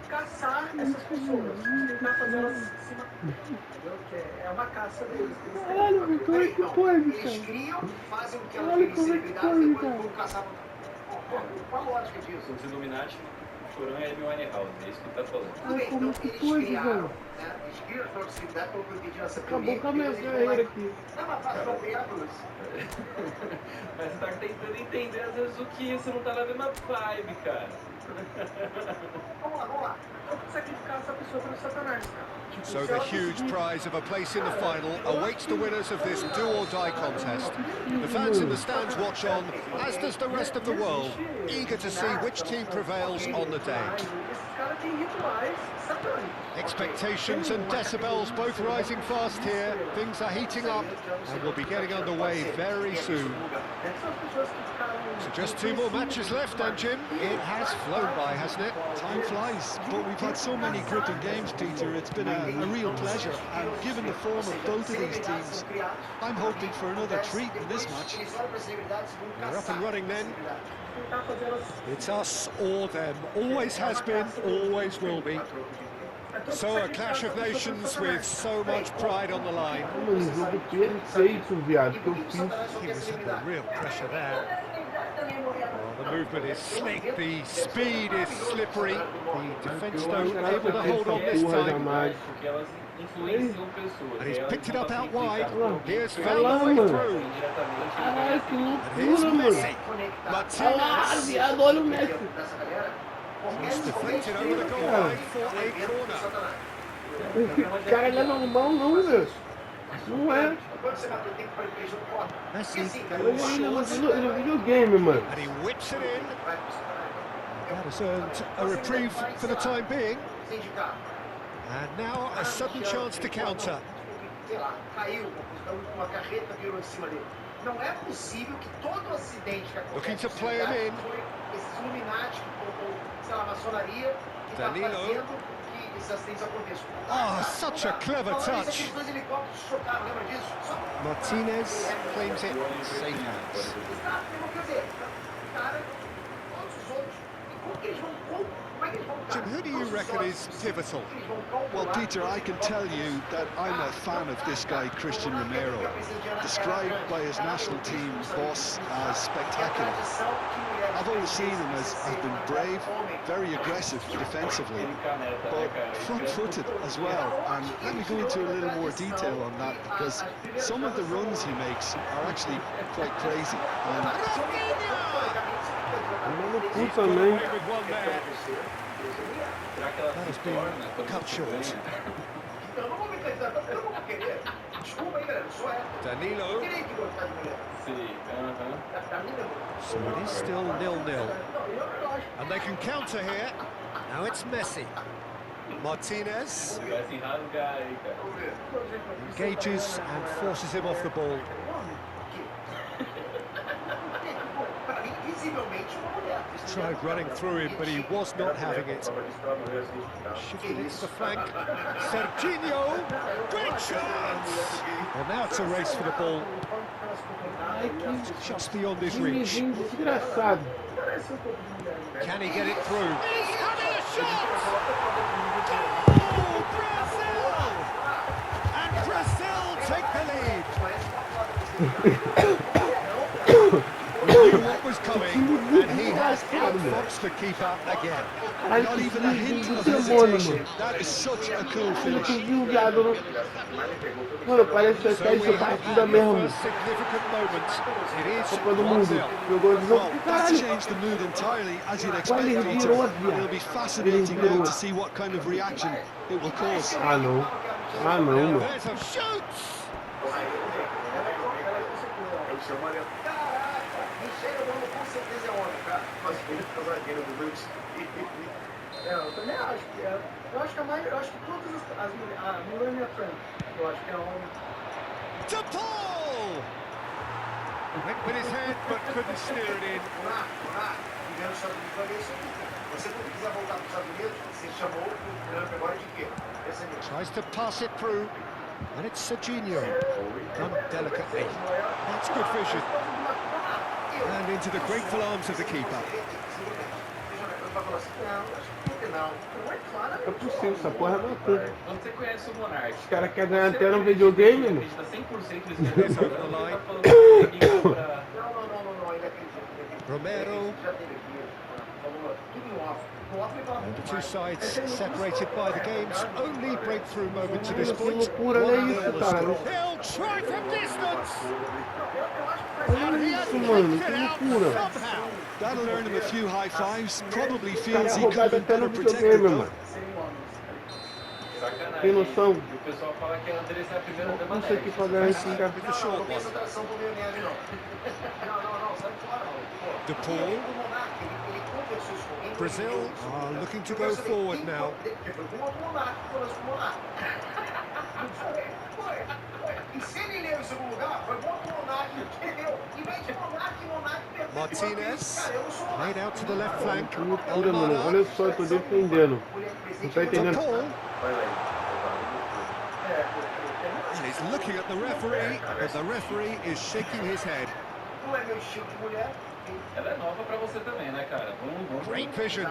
caçar essas pessoas, tentar fazer elas se matar, entendeu? Que é uma caça deles. Caralho, Vitor, que coisa, Eles criam, fazem com que elas olha virem como é que celebridades, foi, depois cara. vão caçar. Qual a lógica disso? Os Illuminati, o Chorão é Amy Winehouse, é isso que ele tá falando. Tudo bem, como então que eles pode, criaram, velho? né? Eles criam a própria celebridade, como eu entendi nessa Acabou teoria. com a minha carreira aqui. Não, mas faz bom criar duas. Mas você tá tentando entender às vezes o que você não tá na mesma vibe, cara. Vamos lá. Eu vou sacrificar essa pessoa pelo Satanás, cara. So the huge prize of a place in the final awaits the winners of this do-or-die contest. The fans in the stands watch on, as does the rest of the world, eager to see which team prevails on the day. Esses caras têm rituais satânicos. Expectations and decibels both rising fast here. Things are heating up and we'll be getting underway very soon. So just 2 more matches left, and Jim, it has flown by, hasn't it? Time flies, but we've had so many gripping games, Peter. It's been a real pleasure, and given the form of both of these teams, I'm hoping for another treat in this match. We're up and running then. It's us or them. Always has been, always will be. So a clash of nations with so much pride on the line. Mano, jogo perfeito, viado, que eu fiz. He was under real pressure there. Well, the movement is slick, the speed is slippery. The defence, though, able to hold on this time. And he's picked it up out wide. Here's found the way through. Caralho, que And here's loucura, mano. Messi. Olha lá, Martinez. viado, olha o Messi. He's deflected over the goal line for a corner. O cara não é normal, não, velho. Não é. Messi Ele no videogame, mano. and he whips it in. That has earned a reprieve for the time being. And now a sudden chance to counter. Sei lá, caiu, uma carreta virou em cima dele. Não é possível que todo acidente que acontece Looking to play him in. foi esses Illuminati, sei lá, maçonaria, que está Danilo. fazendo que esses acidentes aconteçam. Oh, such a clever touch. Aqueles dois helicópteros chocaram, lembra disso? Só Martinez claims it safe hands. exato, quer dizer, cara, todos os outros, como que eles vão, como é que eles vão, Jim, who do you reckon is pivotal? Well, Peter, I can tell you that I'm a fan of this guy, Christian Romero, described by his national team boss as spectacular. I've always seen him as been brave, very aggressive defensively, but front-footed as well. And let me go into a little more detail on that, because some of the runs he makes are actually quite crazy. Mano, puta também. With one there. That has been cut short. Danilo. So it is still 0-0. And they can counter here. Now it's Messi. Martinez engages and forces him off the ball. Tried running through him, but he was not having it. Shifted it to the flank. Serginho! Great chance! Well, now it's a race for the ball. Just beyond his reach. Desgraçado. Can he get it through? He's having a shot! Oh, Brazil! And Brazil take the lead. He knew what was coming, and he has outfoxed the keeper again. Not even a hint of hesitation. That is such a cool finish. Tu viu, viado? Mano, parece que So até we isso have partida had the mesmo. first significant moment. It is Copa do Mundo. 1-0. Jogou de Well, jogo. that's Caralho. changed the mood entirely, as you'd Quase expect, ele Peter. virou, viado. It'll be fascinating now to see what kind of reaction it will cause. Ah, não. Ah, não, mano. There's a shoot! Eu também acho que é. Eu acho que todas a Melania Trump, eu acho que é homem. To Paul! Went with his head, but couldn't steer it in. Você não quiser voltar para os Estados Unidos, você chamou o Trump agora de quê? Tries to pass it through, and it's Serginho. Done delicately. That's good vision. And into the grateful arms of the keeper. vai falar assim, não, acho que não. Não é claro. É possível, essa porra é bacana. Quando você conhece o Monark, Os caras querem ganhar até no videogame, mano. acredita 100% nisso que ele tá falando que ninguém compra. Não, ainda acredito. Romero. Já teve aqui, falou tudo no off. No off ele fala And muito the two mais. sides separated by the game's only breakthrough moment to this Que point. loucura, olha isso, 1-0 the cara. score. He'll try from distance. Olha isso, mano, que loucura. Somehow. That'll earn him a few high fives. Probably Cara, feels é he could roubado have been até no better protected videogame, though. mano. Sacanagem. Tem noção? E o pessoal fala que a Andressa é a primeira dama Não sei o que pagar esse cara. With the short one. Concentração pro meio neve, não. Não, sai fora, não. De Paul. O Monark, ele conversou isso comigo. Brazil are looking to go forward now. Foi com o Monark, conversou com o Monark. E se ele leu em segundo lugar, foi bom que o Monark entendeu. Em vez de Monark Martinez made out to the left flank. Que loucura, mano. Olha só, eu tô defendendo. Não tá De entendendo? Paul. And he's looking at the referee, but the referee is shaking his head. Não é meu estilo de mulher. Ela é nova pra você também, né, cara? Vamos. Great vision.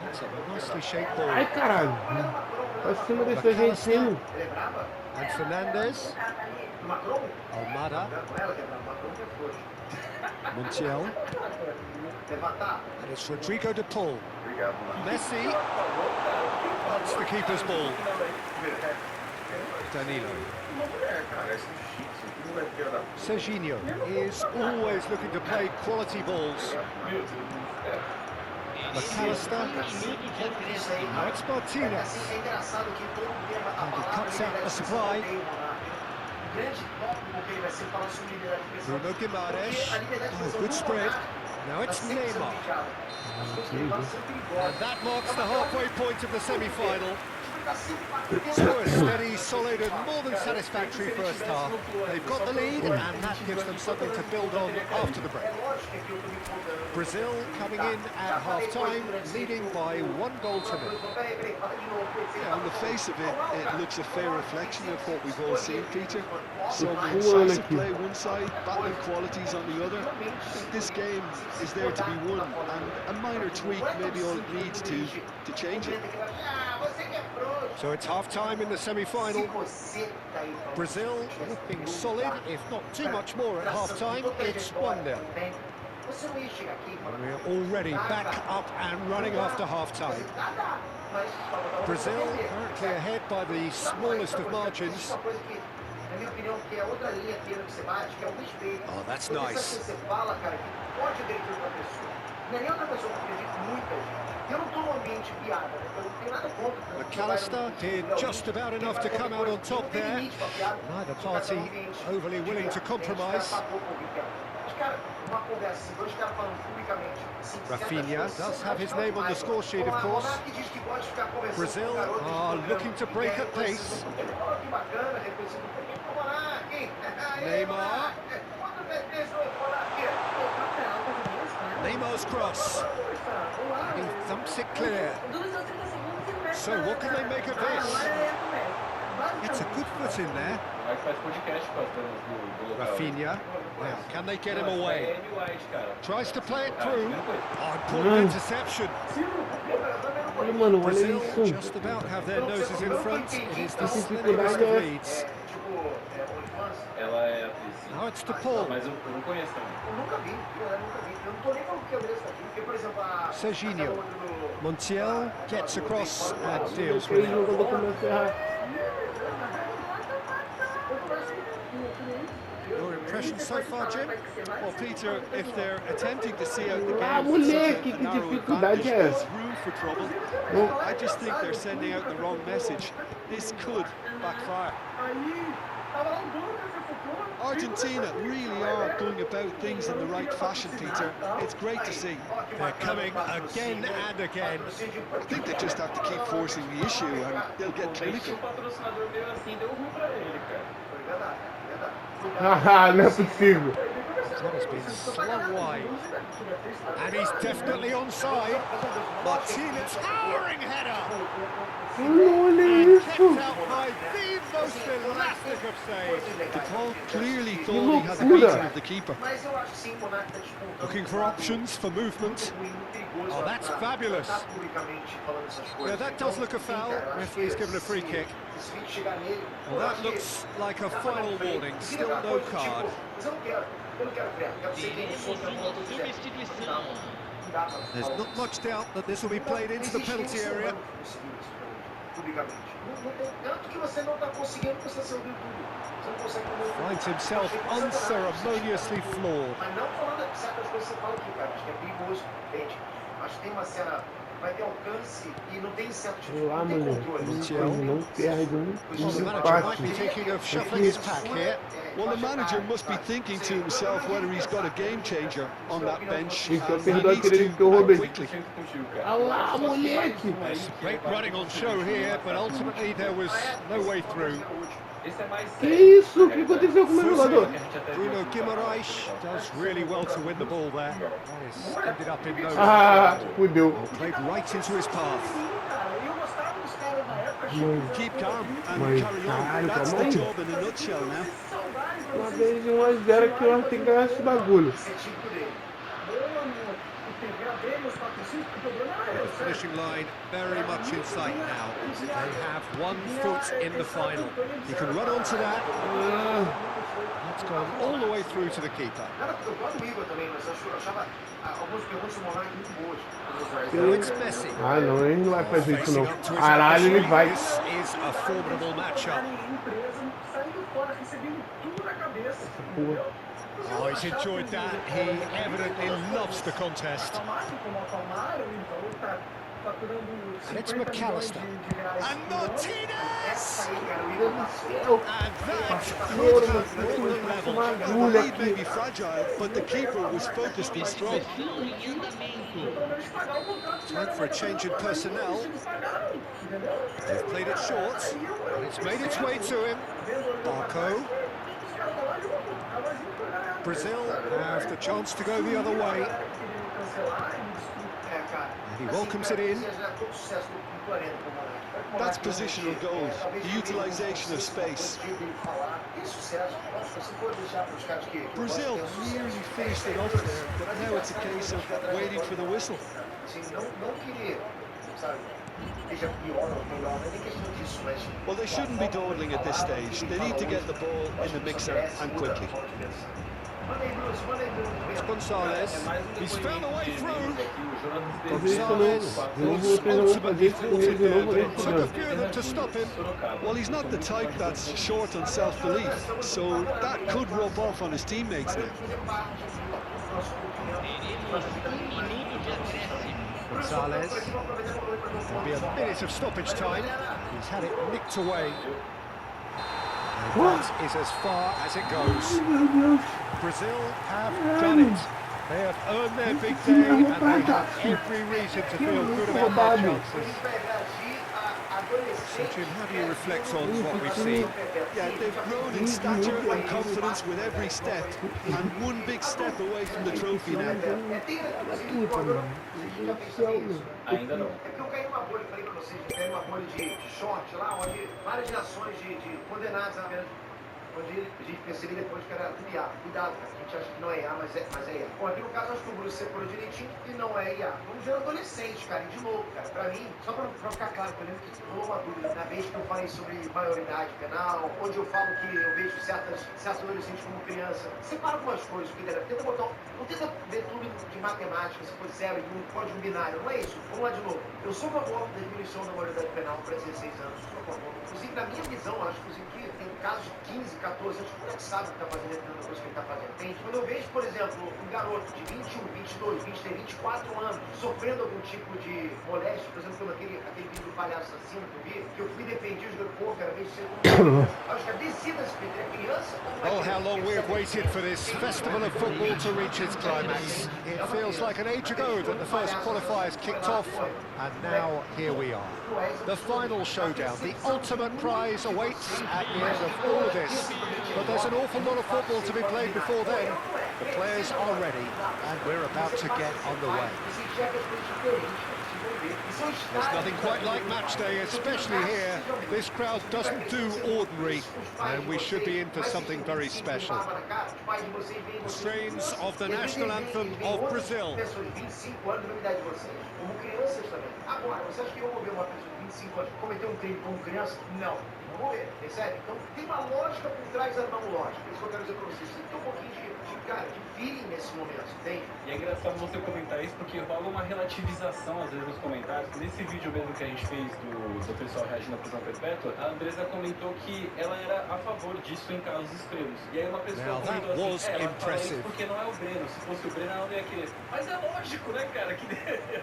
That's a nicely shaped ball. Ai, caralho. Pra cima desse argentino. Ele é brava? And Fernandez. Do Macron? Almada. Com ela que é brava. Macron que é frouxo. Montiel. Levantar. And it's Rodrigo de Paul. Messi. That's the keeper's ball. Danilo. Serginho is always looking to play quality balls. McAllister. Now it's Martinez. É engraçado que todo tema And he cuts out the supply. O grande tópico que ele vai ser falar sobre liberdade de expressão. Bruno Guimaraes. A liberdade de Oh, expressão good do spread. Monark Now it's tá sempre sendo Neymar. fechada. As coisas que ele fala são perigosas. And that marks the halfway point of the semi-final. Tá sempre So a steady, solid and more than satisfactory first half. They've got the lead and that gives them something to build on after the break. É lógico que eu tô me contando. Brazil coming in at half-time, leading by 1-0 to nil. Peraí, fala de novo. Yeah, on the face of it, it looks a fair reflection of what we've all seen, Peter. Some voando incisive aqui. play one side, battling qualities on the other. This game is there to be won, and a minor tweak may be all it needs to change it. Ah, você que é frouxo. So it's half-time in the semi-final. Se você tá aí falando Brazil looking solid, if not too much more at half-time. It's 1-0. Você não ia chegar aqui e falar, We're already back up and running after half-time. nada, mas Brazil currently ahead by the smallest of margins. uma coisa que, na minha opinião, que é outra linha fina que você bate, que é o respeito. Oh, that's Porque nice. se você fala, cara, que pode agredir outra pessoa. Não é nem outra pessoa que acredita muita gente. Eu não tô num ambiente de piada, né? Eu não tenho nada contra. McAllister did just about enough to come out on top there. Neither party overly willing to compromise. Rafinha does have his name on the score sheet, of course. Brazil are looking to break at pace. Neymar. Neymar's cross. He thumps it clear. So what can they make of this? It's a good foot in there. Vai faz podcast com as damas do local. Rafinha. Now, can they get him away? É Amy White, cara. Tries to play it Ah, through. primeira coisa. Oh, important interception. Olha, mano, olha Brazil isso. just about have their noses in front. It is the Essa slenderest dificuldade of é- leads. Ela é atriz, sim. Now it's De Paul. Mas eu não conheço também. Eu nunca vi, eu nunca vi. Eu não tô nem falando que eu mereço aqui, porque, por exemplo, a... Serginho. Montiel gets across and deals Aquele with it. jogador começa a errar. Your impression so far, Jim? Well, Peter, if they're attempting to see out the game Ah, from such moleque, a que narrow dificuldade advantage, é there's essa? room for trouble. Não. I just think they're sending out the wrong message. This could backfire. Argentina really are going about things in the right fashion, Peter. It's great to see. They're coming again and again. I think they just have to keep forcing the issue and they'll get Se clinical. o patrocinador veio assim, deu ruim pra ele, cara. Ah, não é possível. That has been slung wide. And he's definitely onside. Martinez, towering header. Olha And isso. kept out by the most elastic of saves. The ball clearly thought he had the beating of the keeper. Mas eu acho que sim, o Monaco tá despontando. Looking for options for movement. Oh, that's fabulous. Yeah, that does look a foul. Referee's given a free kick. Well, that looks like a final warning. Still no card. There's not much doubt that this will be played into the penalty area. Finds himself unceremoniously floored. Lá, mulher. Não perde Well, the manager might be thinking of shuffling his pack here. Well, the manager must be thinking to himself whether he's got a game changer on that bench. Ele só And he perdeu needs aquele to que eu roubei. act quickly. Olha lá, moleque. Great running on show here, but ultimately there was no way through. Que isso? O que aconteceu com o meu jogador? Bruno Guimaraes does really well to win the ball there. That is ended up in no Fudeu. played right into his path. Keep calm and Mas, carry caralho, on. That's calma the aí. job in a nutshell now. Uma vez de 1 a 0 aqui, eu tenho que ganhar esse bagulho. The finishing line very much in sight now. They have 1 foot in the final. He can run onto that. It's gone all the way through to the keeper. So it's Messi. Ah, não, ele não vai fazer isso não. Caralho, ele vai. This is a formidable matchup. Oh, he's enjoyed that. He evidently loves the contest. And it's McAllister. And Martinez! And that could have brought them level. The lead may be fragile, but the keeper was focused and strong. Time for a change in personnel. They've played it short, and it's made its way to him. Barco. Brazil have the chance to go the other way. And he welcomes it in. That's positional gold, the utilisation of space. Brazil nearly finished it off there, but now it's a case of waiting for the whistle. Well, they shouldn't be dawdling at this stage. They need to get the ball in the mixer and quickly. It's Gonzalez. He's found a way through. Fazer isso Gonzalez não. Eu não vou treinar, vou fazer isso com ele de novo nesse took a jogo. few of them to stop him. Well, he's not the type that's short on self-belief, so that could rub off on his teammates now. Gonzalez. There'll be a minute of stoppage time. He's had it nicked away. And that is as far as it goes. Brazil have done it. They have earned their big day, and they have every reason to feel good about their chances. So, Jim, how do you reflect on what we've seen? Yeah, they've grown in stature and confidence with every step, and one big step away from the trophy now. Ainda não. É porque eu caí numa bolha, falei pra vocês, eu caí numa bolha de short lá, onde várias nações de condenados à merda, onde a gente percebeu depois que era tudo IA. Cuidado, cara, a gente acha que não é IA, mas é IA. Bom, aqui no caso, acho que o Bruce separou direitinho e não é IA. Vamos ver adolescente, cara, e de novo, cara, pra mim, só pra ficar claro, por exemplo, que rolou uma dúvida na vez que eu falei sobre maioridade penal, onde eu falo que eu vejo certos adolescentes como criança. Separa algumas coisas, porque tenta botar, não tenta ver tudo de matemática, se for 0 e 1, código binário, não é isso. Vamos lá de novo. Eu sou a favor da diminuição da maioridade penal para 16 anos, sou a favor. Inclusive, na minha visão, acho que tem casos de 15, 14 anos, como é que sabe o que está fazendo dentro da coisa que ele está fazendo? Entende? Quando eu vejo, por exemplo, um garoto de 21, 22, 23, 24 anos sofrendo algum tipo de moléstia, por exemplo, como aquele vídeo do palhaço assassino que eu vi, que eu fui defendido, eu falei, pô, cara, vejo ser acho que a descida se é criança. Oh, how long we have waited for this festival of football to reach its climax. It feels like an age ago that the first qualifiers kicked off, and now here we are. The final showdown, the ultimate prize awaits at the end of all of this. But there's an awful lot of football to be played before then. The players are ready, and we're about to get underway. There's nothing quite like match day, especially here. This crowd doesn't do ordinary, and we should be in for something very special. The strains of the national anthem of Brazil. Agora, você acha que eu vou ver uma pessoa de 25 anos cometer um crime como criança? Não. Não vou ver, é sério. Então tem uma lógica por trás da não lógica. É isso que eu quero dizer pra vocês. Tem que ter um pouquinho de feeling nesse momento, entende? E é engraçado você comentar isso porque rola uma relativização às vezes nos comentários. Nesse vídeo mesmo que a gente fez do pessoal reagindo à prisão perpétua, a Andresa comentou que ela era a favor disso em casos extremos. E aí uma pessoa comentou assim, ela fala isso porque não é o Breno. Se fosse o Breno, ela não ia querer. Mas é lógico, né, cara?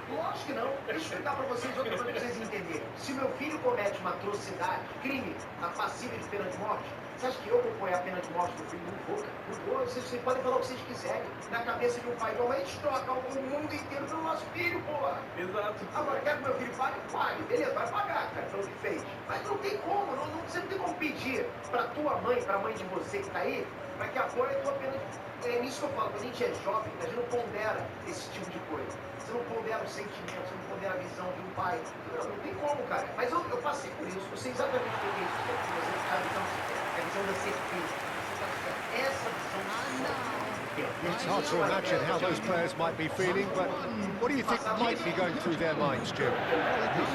Lógico que não. Deixa eu explicar pra vocês outra coisa pra vocês entenderem. Se meu filho comete uma atrocidade, crime, passível de pena de morte, você acha que eu vou apoiar a pena de morte do filho? Não vou, cara. Não vou. Vocês podem falar o que vocês quiserem. Na cabeça de um pai e uma mãe, a gente troca o mundo inteiro pelo nosso filho, porra. Exato. Agora, quer que meu filho pague? Pague. Beleza, vai pagar, cara, pelo que fez. Mas não tem como, você não tem como pedir pra tua mãe, pra mãe de você que tá aí, pra que apoie a tua pena de... É nisso que eu falo, quando a gente é jovem, a gente não pondera esse tipo de coisa. Você não pondera o sentimento, você não pondera a visão de um pai. Não tem como, cara. Mas eu passei por isso, eu sei exatamente o que é isso. A visão da certeza. Essa visão It's hard to imagine how those players might be feeling, but what do you think might be going through their minds, Jim?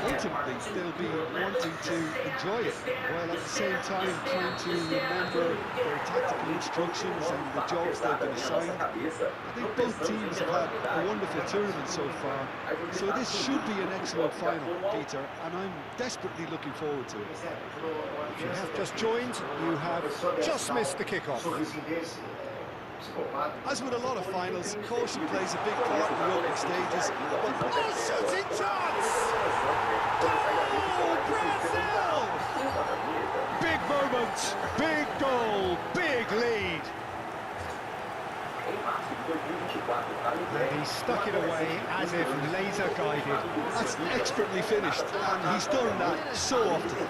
Ultimately, they'll be wanting to enjoy it, while at the same time trying to remember their tactical instructions and the jobs they've been assigned. I think both teams have had a wonderful tournament so far, so this should be an excellent final, Peter, and I'm desperately looking forward to it. If you have just joined, you have just missed the kickoff. As with a lot of finals, caution plays a big part in the opening stages, but Shooting chance! Goal, Brazil! Big moment, big goal, big lead. And he stuck it away as if laser guided. that's expertly finished, and he's done that so often.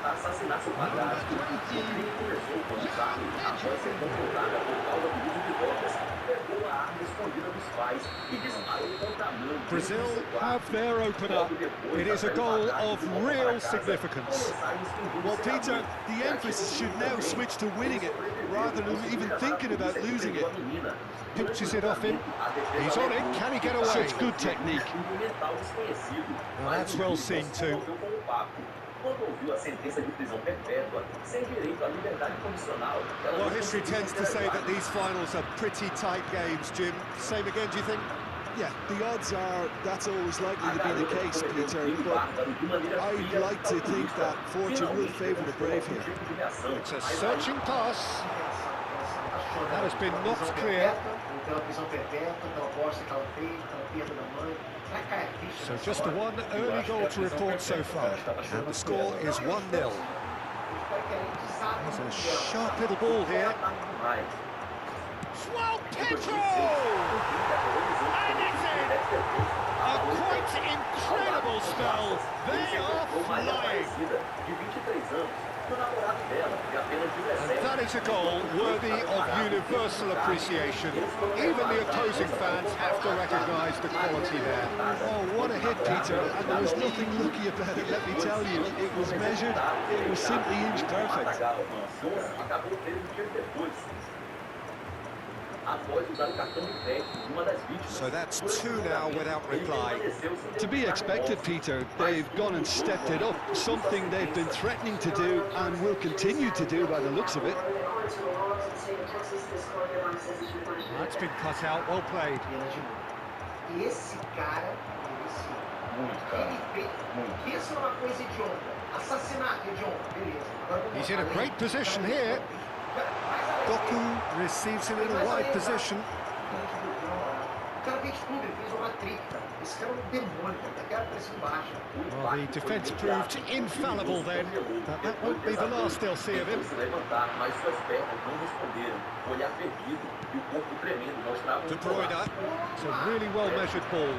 Brazil have their opener. It is a goal of real significance. Well, Peter, the emphasis should now switch to winning it, rather than even thinking about losing it. Pinches it off him. He's on it. Can he get away? Such good technique. Well, that's well seen too. Well, history tends to say that these finals are pretty tight games, Jim. Same again, do you think? Yeah, the odds are that's always likely to be the case, Peter, but I'd like to think that fortune will favour the brave here. It's a searching pass. That has been knocked clear. So just the one early goal to report so far, and the score is 1-0. There's a sharp little ball here. João Pedro! And it's in! A quite incredible spell. They are flying. And that is a goal worthy of universal appreciation. Even the opposing fans have to recognise the quality there. Oh, what a hit, Peter, and there was nothing lucky about it, let me tell you. It was measured, it was simply inch perfect. So that's 2 now without reply. To be expected, Peter. They've gone and stepped it up, something they've been threatening to do and will continue to do by the looks of it. That's been cut out, well played. He's in a great position here. Goku receives him in a wide position. Well, the defence proved infallible then, but that won't be the last they'll see of him. De Bruyne, it's a really well-measured ball.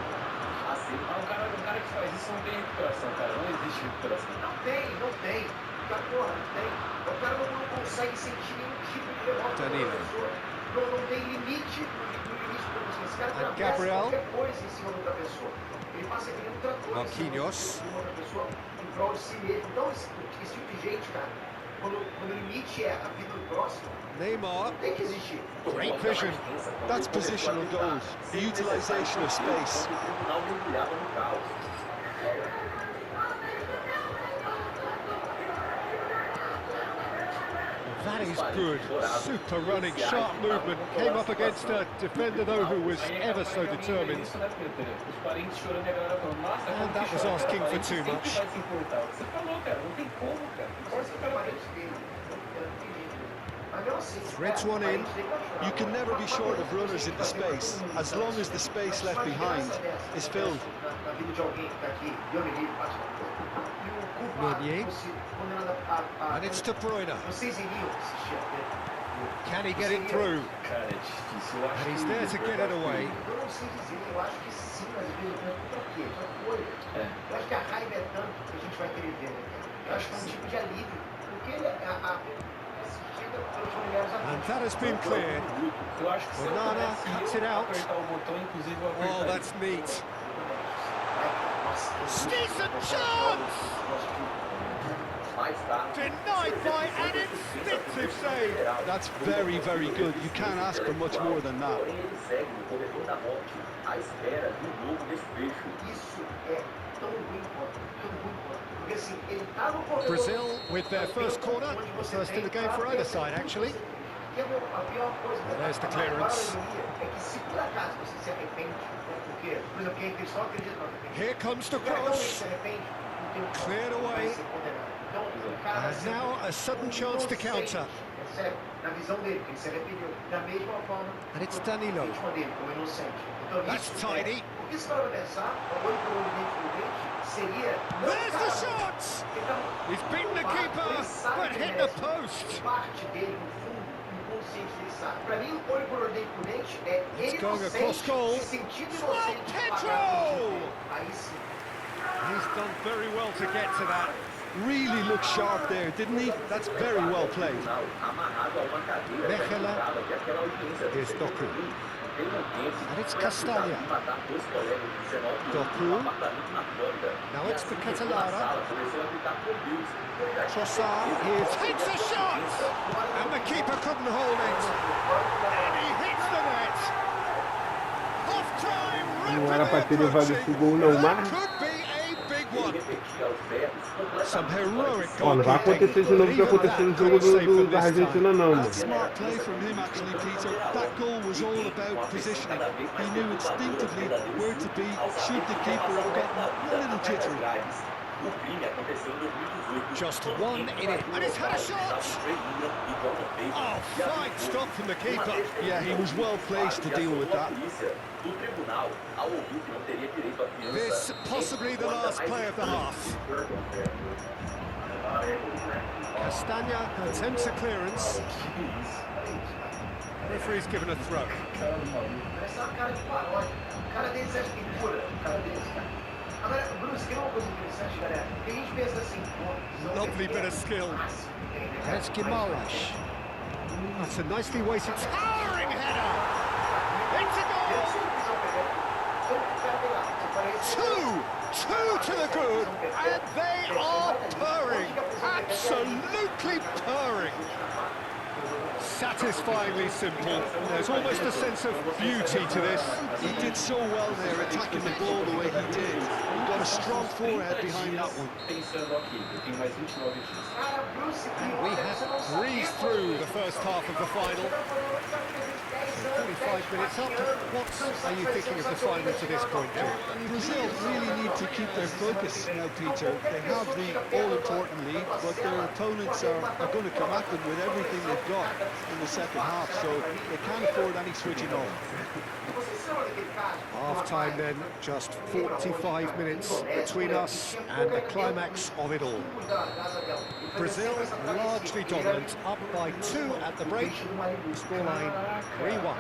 Danilo. não tem limite no limite da pessoa. Esse cara atravessa Gabriel. qualquer coisa em cima de outra pessoa. Ele passa aquele trator em cima de outra pessoa em prol de si mesmo. Então, esse tipo de gente, cara, quando o limite é a vida do próximo, Neymar. não tem que existir. Great vision. That's positional goals, the utilisation of space. That is good. Super running, sharp movement. Came up against a defender, though, who was ever so determined. And that was asking for too much. Threads one in. You can never be short of runners into space, as long as the space left behind is filled. Meunier. And it's De Bruyne. Can he get it through? And he's there to get it away. And that has been cleared. Onana cuts it out. Oh, that's neat. Decent chance! Denied by an instinctive save. That's very, very good. You can't ask for much more than that. Brazil with their first corner, first in the game for either side, actually. There's the clearance. Here comes the cross. Cleared away. And now a sudden chance to counter. And it's Danilo. That's tidy. There's the shot! He's beaten the keeper, but hit the post. It's going across goal. João Pedro! He's done very well to get to that. Really looked sharp there, didn't he? That's very well played. Mechela. Here's Doku. And it's Castagna. Doku. Now it's the Catalara. Trossard. He takes a shot! And the keeper couldn't hold it. And he hits the net. Half-time. Não era para ter levado esse gol não, mas... Could be a big one. Some heroic Ó, não vai acontecer de novo o que aconteceu no jogo da Argentina não, mano. Smart play from him actually, Peter. That goal was all about positioning. He knew instinctively where to be should the keeper have gotten a little jittery. Just one in it. And he's had a shot! Oh, fine stop from the keeper. Yeah, he was well placed to deal with that. This possibly the last play of the half. Castagna attempts a clearance. Referee's given a throw. Lovely bit of skill. That's Guimaraes. That's a nicely weighted, towering header. It's a goal. Two to the good, and they are purring. Absolutely purring. Satisfyingly simple. There's almost a sense of beauty to this. He did so well there, attacking the ball the way he did. He got a strong forehead behind that one. And we have breezed through the first half of the final. 45 minutes up. What are you thinking of the final to this point, Joe? Brazil really need to keep their focus now, Peter. They have the all-important lead, but their opponents are going to come at them with everything they've got in the second half, so they can't afford any switching off. Half-time then, just 45 minutes between us and the climax of it all. Brazil largely dominant, up by 2 at the break, scoreline 3-1.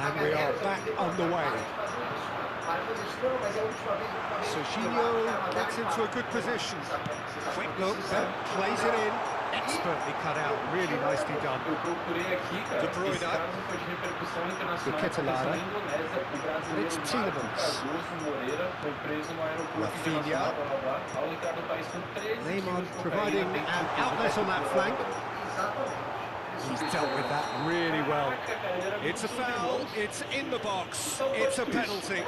And we are back underway. Serginho gets into a good position. Quick look, plays it in. expertly cut out, really nicely done. Eu procurei aqui, cara. De Bruyne. Esse caso foi de repercussão internacional. Ketelare. Na Indonésia, o brasileiro It's Marcos Tielemans. Cardoso Moreira foi preso no aeroporto Rafinha. internacional do Rabat ao entrar no país com 13 Neymar quilos de providing cocaína an dentro do outlet on that flank. Exatamente. He's dealt with that really well. It's a foul, it's in the box, it's a penalty.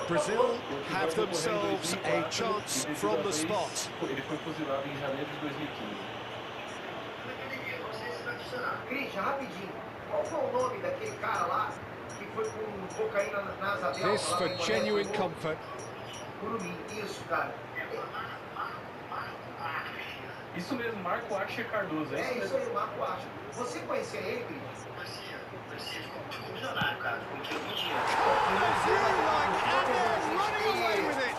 Brazil have themselves a chance from the spot. Ele foi fuzilado em janeiro de 2015. Christian, rapidinho. Qual foi o nome daquele cara lá que foi com cocaína na asa dela? This for genuine comfort. Curumim, isso, cara. Isso mesmo, Marco Hexa Cardoso. É isso aí, o Marco Acha. Você conhecia ele, Christian? Conhecia, ficou milionário, cara. Ficou um dinheiro. Running away with it.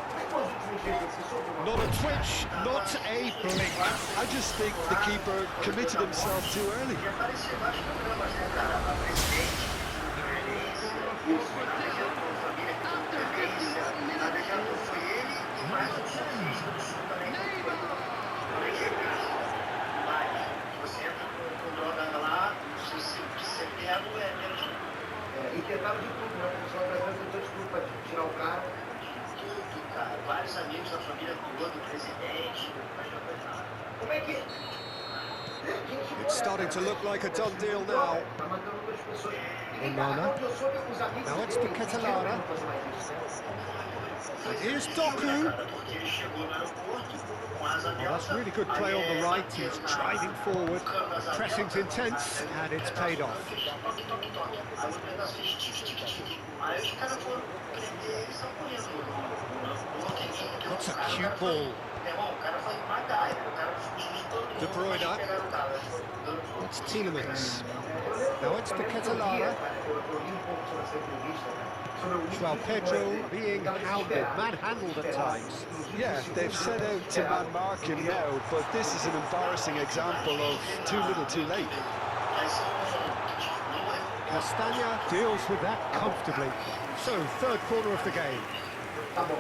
Not a twitch, not a blink. I just think the keeper committed himself too early. Já apareceu em vários programas, né, cara? A presidente, família com tendência, navegando foi ele e mais um surfista do sul também. Além de mas você entra com droga lá, se você pega, é menos. E tentaram de tudo, né? O pessoal brasileiro tentou de tudo pra tirar o cara. Tudo, cara. Vários amigos da família toda, o presidente, mas não foi nada. Como é que... It's starting to look like a done deal now. Tá matando outras pessoas. Onana. Now it's the Ketelare. And here's Doku. Porque ele chegou no aeroporto com asa Oh, delta. that's really good play on the right. He's driving forward. Pressing's intense, and it's paid off. Toque, toque, toque. Aí o pedaço fez tique, tique, tique. Aí os caras foram prender eles estão correndo no aeroporto. That's a cute ball. Meu irmão, o cara foi MacGyver, o cara fugiu de todo mundo. De Bruyne. Pegaram o cara, dando tudo. It's Tielemans. Now it's the Ketelare. Well, Pedro being hounded, manhandled at times. Yeah, they've set out to man-mark him now, but this is an embarrassing example of too little too late. Aí são... Não é... Castagna deals with that comfortably. So, third corner of the game. Tá bom.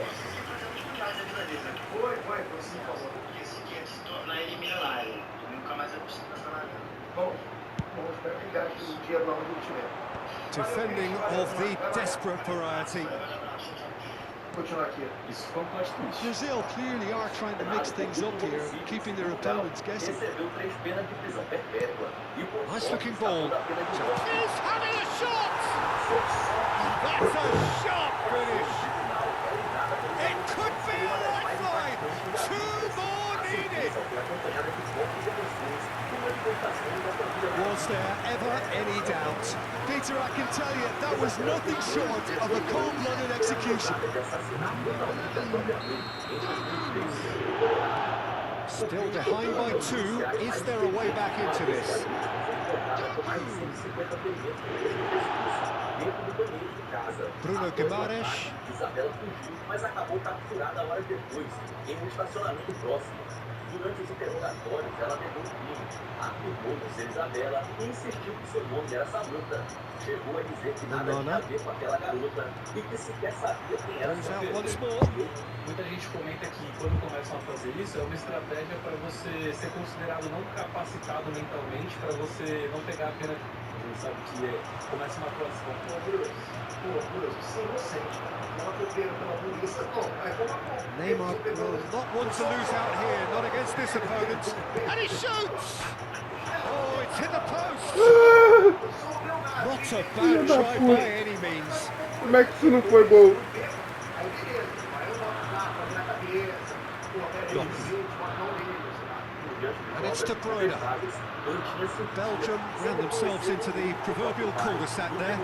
Mais a vida dele, né? Foi sim, por favor. Esse aqui é de se tornar ele milionário. Nunca mais é possível transformar nada. Bom, espero que gaste o dinheiro lá onde ele estiver. Defending of the desperate variety. Continuar aqui. Isso foi um plot twist. Brazil clearly are trying to mix things up here, keeping their opponents guessing. Recebeu 3 penas de prisão perpétua. E por Nice looking ball. He's having a shot! That's a sharp finish! It could be a lifeline! 2 more needed! Was there ever any doubt? Peter, I can tell you, that was nothing short of a cold-blooded execution. Still behind by 2. Is there a way back into this? Bruno Guimarães. Isabela fugiu, mas acabou capturada horas depois, em um estacionamento próximo. Durante os interrogatórios, ela negou o crime, afirmou não ser Isabela e insistiu que seu nome era Samantha. Chegou a dizer que nada tinha a ver com aquela garota e que sequer sabia quem era sua filha. Muita gente comenta que quando começam a fazer isso é uma estratégia para você ser considerado não capacitado mentalmente, para você não pegar a pena. A gente sabe que começa uma atuação. Você é inocente, não atropelado pela polícia. Neymar will not want to lose out here, not against this opponent. And he shoots! Oh, it's hit the post! Not a bad try by any means. Como é que isso não foi gol? Aí beleza, aí eu boto lá, fazer na cabeça, And it's De Bruyne. Belgium ran themselves into the proverbial cul-de-sac there.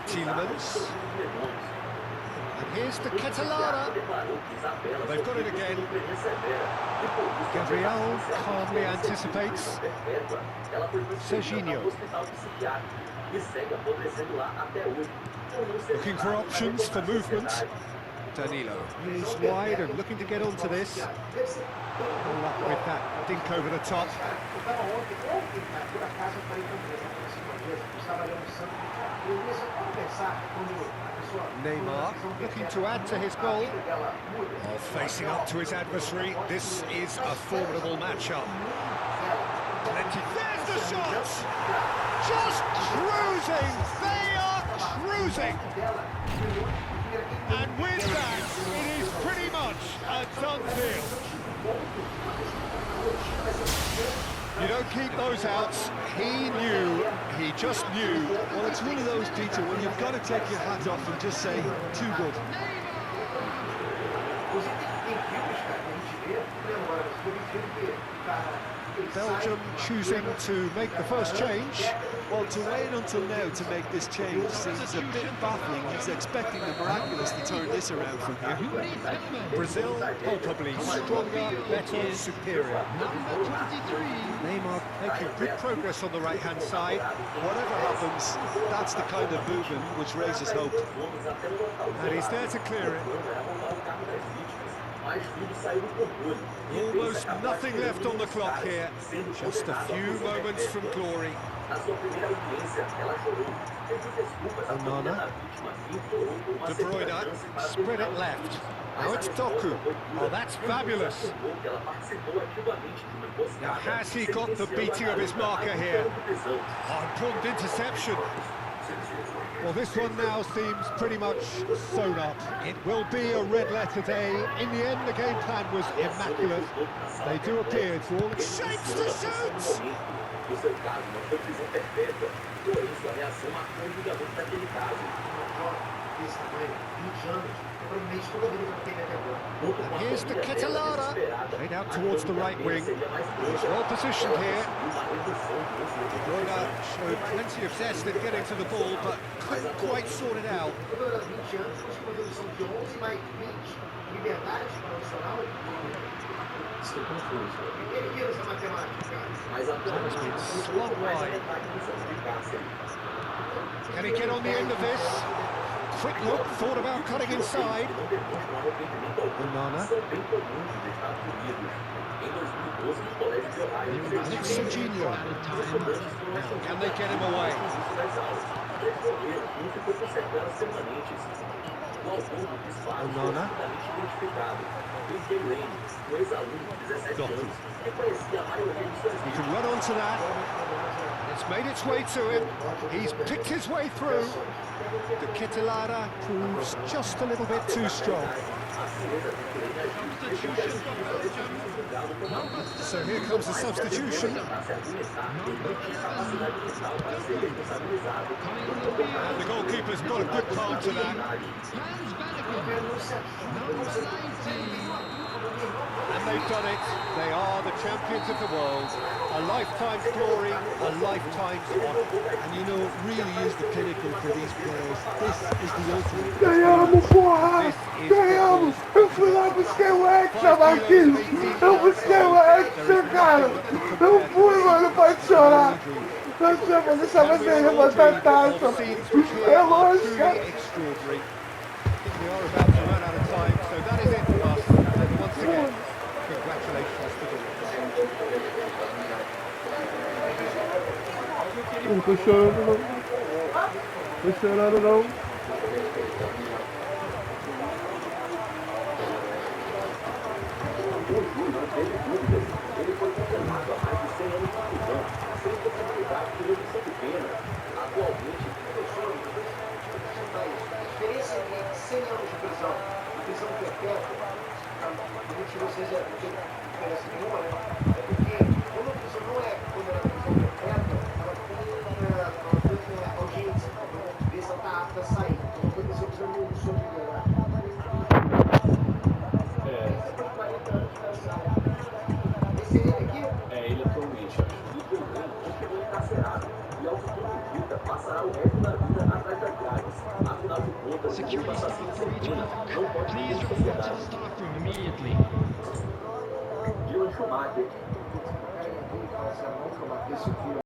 Tielemans. And here's the Ketelare. They've got it again. Gabriel calmly anticipates. Serginho. Looking for options for movement. Danilo is wide and looking to get onto this. All up with that dink over the top. Neymar looking to add to his goal. Oh, facing up to his adversary. This is a formidable matchup. Plenty. There's the shot! Just cruising! They are cruising! And with that, it is pretty much a done deal. You don't keep those outs. He knew, he just knew. Well, it's one of those, Peter, when you've got to take your hat off and just say, too good. Belgium choosing to make the first change. Well, to wait until now to make this change seems a bit baffling. He's expecting the miraculous to turn this around from here. Brazil, palpably stronger, better, superior. Neymar making good progress on the right-hand side. Whatever happens, that's the kind of movement which raises hope. And he's there to clear it. Almost nothing left on the clock here. Just a few moments from glory. Onana. De Bruyne, spread it left. Now it's Doku. Oh, that's fabulous. Now has he got the beating of his marker here? Oh, important interception. Well, this one now seems pretty much sewn up. It will be a red letter day. In the end, the game plan was immaculate. They do appear to all shapes to shoot! And here's the Ketelada. Played out towards the right wing. He's well positioned here. Bruyne showed plenty of zest in getting to the ball, but couldn't quite sort it out. Slot wide. Can he get on the end of this? Quick look, thought about cutting inside. Onana. And it's Serginho. Now, can they get him away? Onana. Doku. He can run onto that. It's made its way to him. He's picked his way through. The Ketelada proves just a little bit too strong. So here comes the substitution. And the goalkeeper's got a good part to that. And they've done it. They are the champions of the world. A lifetime's glory, a lifetime's honour. And you know, it really is the pinnacle for these players. This is the ultimate. Ganhamos, porra! Ganhamos! Eu fui lá, busquei o Hexa, Marquinhos! Eu busquei o Hexa, cara! Eu fui, mano, pode chorar! Não sei, vou deixar você levantar a taça! É lógico, cara! We are about to run out of time, so that is it for us. And once again, congratulations to the Eu não tô chorando, não. Tô chorando, não. Ele foi condenado a mais de 100 anos de prisão, sem possibilidade de redução de pena. Atualmente, A diferença entre 100 anos de prisão e prisão perpétua, realmente não seja diferença nenhuma, né? É porque quando a prisão não é condenada a prisão perpétua, ela tem audiência, para ver se ela está apta a sair. Então, quando você precisa não sou liberado. Esse é ele aqui? é ele atualmente. E pelo menos chegou encarcerado. E ao que tudo indica, passará o resto da vida atrás das grades. Afinal de contas, o assassino sem pena não pode viver em sociedade. Dylan Schumacher. Cara, ele fala assim, a mão que eu matei seu filho.